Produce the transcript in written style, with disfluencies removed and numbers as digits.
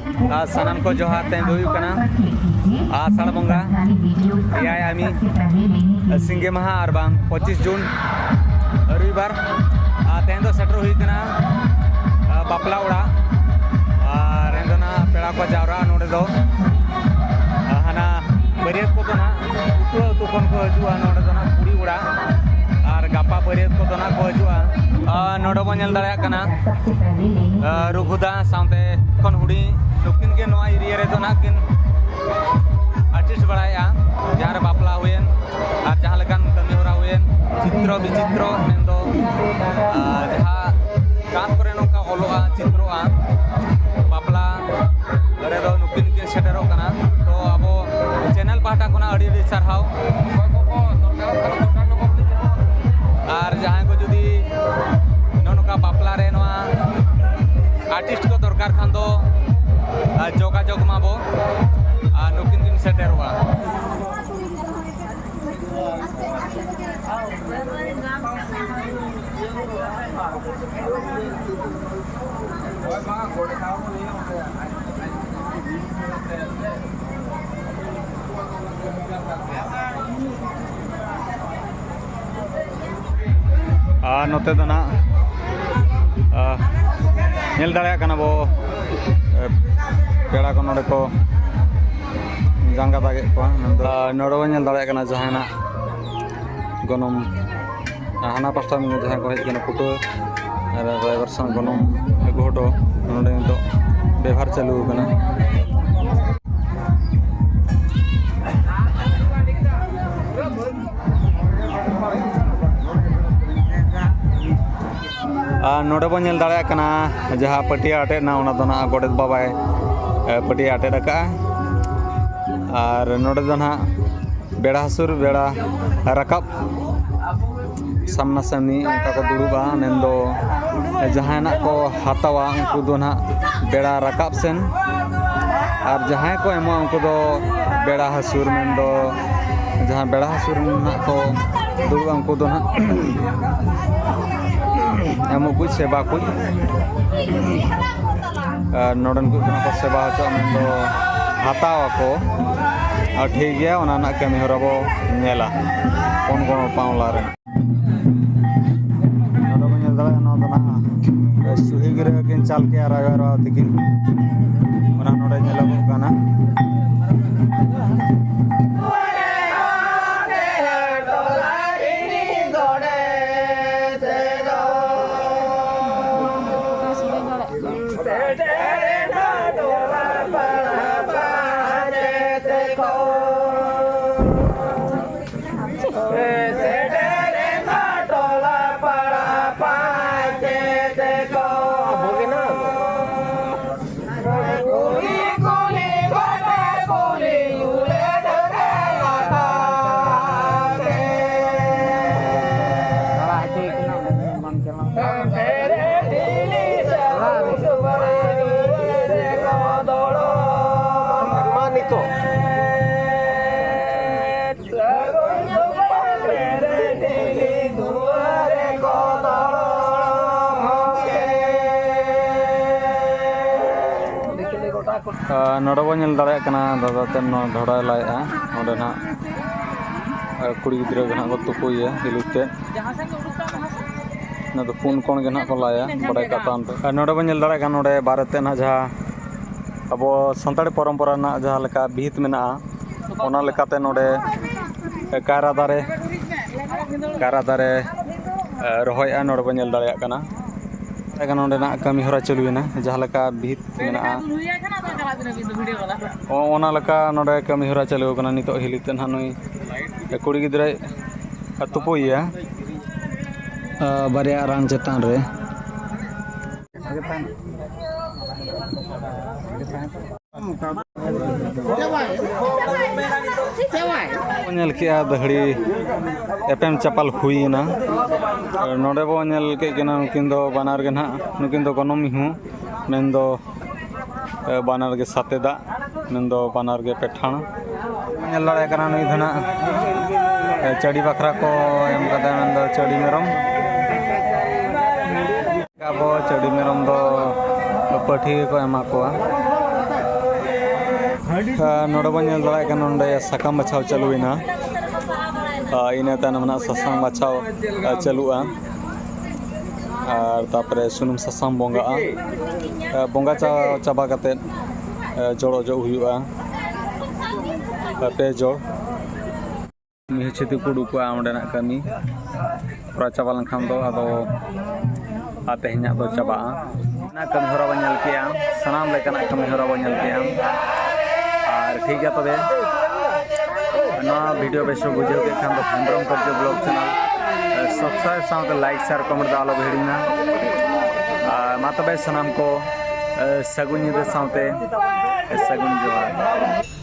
सानाम को जोहार तेन दो आषाढ़ बंगा आमी सिंगे महा और 25 जून रविवार तेन दो सेटर हुई कना बापला उड़ा और एंदना पेड़ा को जावरा नोडे दो हाना बरियत को तो ना उतु खन को हजुआ नोडे दो ना कुड़ी उड़ा और गापा बरियत को तो ना को हजुआ नोडे बो नेल दाड़े कना रुगुदा साउते खन हुडी नुकिन के नोआ एरिया रे तो ना किन आर्टिस्ट बड़ाया जहाँ बापला हुएन और जहाँ लेकान कमी होरा हुएन चित्र विचित्र मेंदो जहाँ काम करे नोका ओलोआ चित्रोआ बापला गरे दो नुकिन के सेटेरो कना तो अब चैनल पाटा कोना अड़ी अड़ी सरहाव और जहाँ को जुदी नोका बापला रे नोआ आर्टिस्ट को दरकार खान दो जोगाजोग माबो नुकिन किन सेटेरोआ नोते तो ना नेल दाड़े कना बो पेड़ा को नोडे को जांगा दागे को नोडे बो नेल दाड़े कना जहाना गनम हाना पास्ता में जहां को हेज कना फोटो ड्राइवर संग गनम एगोटो नोडे तो व्यवहार चालू कना नोडे बो नेल दाड़े कना जहां पटिया आटे ना ओना दो ना गोडेत बाबाय पटिया आटे रखा और नोडे दो ना बेड़ा हसुर बेड़ा रकाब सामना सामनी उनका को दुड़ुबा नेंदो जहां को हातावा उनको दो ना बेड़ा रकाब सेन और जहां को एमो उनको दो बेड़ा हसुर मेंदो जहां बेड़ा हसुर ना को दुड़ुबा उनको दो ना एमो कुछ सेवा कुछ नोडन को सेवा हो मेंदो हातावा को और ठीक गया ओना ना कमी होरा बो नेला कोन कोन पावला रे नोडो बो नेल दाड़ा नो दना सुही गिरे किन चाल के आरावा तिकिन ओना नोडे नेला बो काना नोडे बो नेल दाड़े कना दादा तेन नो धोड़ा लाया ओडे ना कुड़ी गिद्रा गना को तुपुया हिलुते ना तो पुन कोन गना को लाया बड़ाई कातान पे नोडे बो नेल दाड़े कना नोडे बारते ना जहा अब संताड़ी परंपरा ना जहा लेका भीत मेना ओना लेकाते नोडे कायरा दारे रहोया नोडे बो नेल दाड़े कना नोडे ना कमी होरा चलुयना जहा लेका भीत मेना ओना लेका नोडे कमी होरा चालू कना नितो हिलिते ना नुई कुड़ी गिद्रा तुपुया बारिया रान चेतान रे नेल के दहड़ी एपेम चपाल हुईना नोडे बो नेल के केना नुकिन दो बानार के ना नुकिन दो गनम हूं मेंदो बानार के सातेदा मेंदो बानार के पेठाण नेल दाड़े कना नुई धना चड़ी बखरा को एम कदा मेंदो चड़ी मेरम अब चड़ी मेरम दो पाठी को एमा कोआ नोड़े बन दाड़ा नोड़े साकाम बचाव चालुना इना तायनम सासांग बचाव चालुआ और तापरे सुनुम सासांग बंगा बंगा चाबा काते जड़ अजो हुआ पे जड़ मिहुचेती को उडुकुआ ओंडेना कमी पूरा चाबा लनखान दो आदो तेहना दो चाबा ना कमी हरा बा नेल केया सनाम लेकाना कमी हरा बा नेल केया और ठीक है तबे ना वीडियो बेस बुझे के खान दो हेम्ब्रम कर्ज ब्लॉग चैनल सब्सक्राइब साथ लाइक शेयर कमेंट दा आलो हिड़ीना मा तबे सनाम को सगुन निदा साथे सगुन जोहार।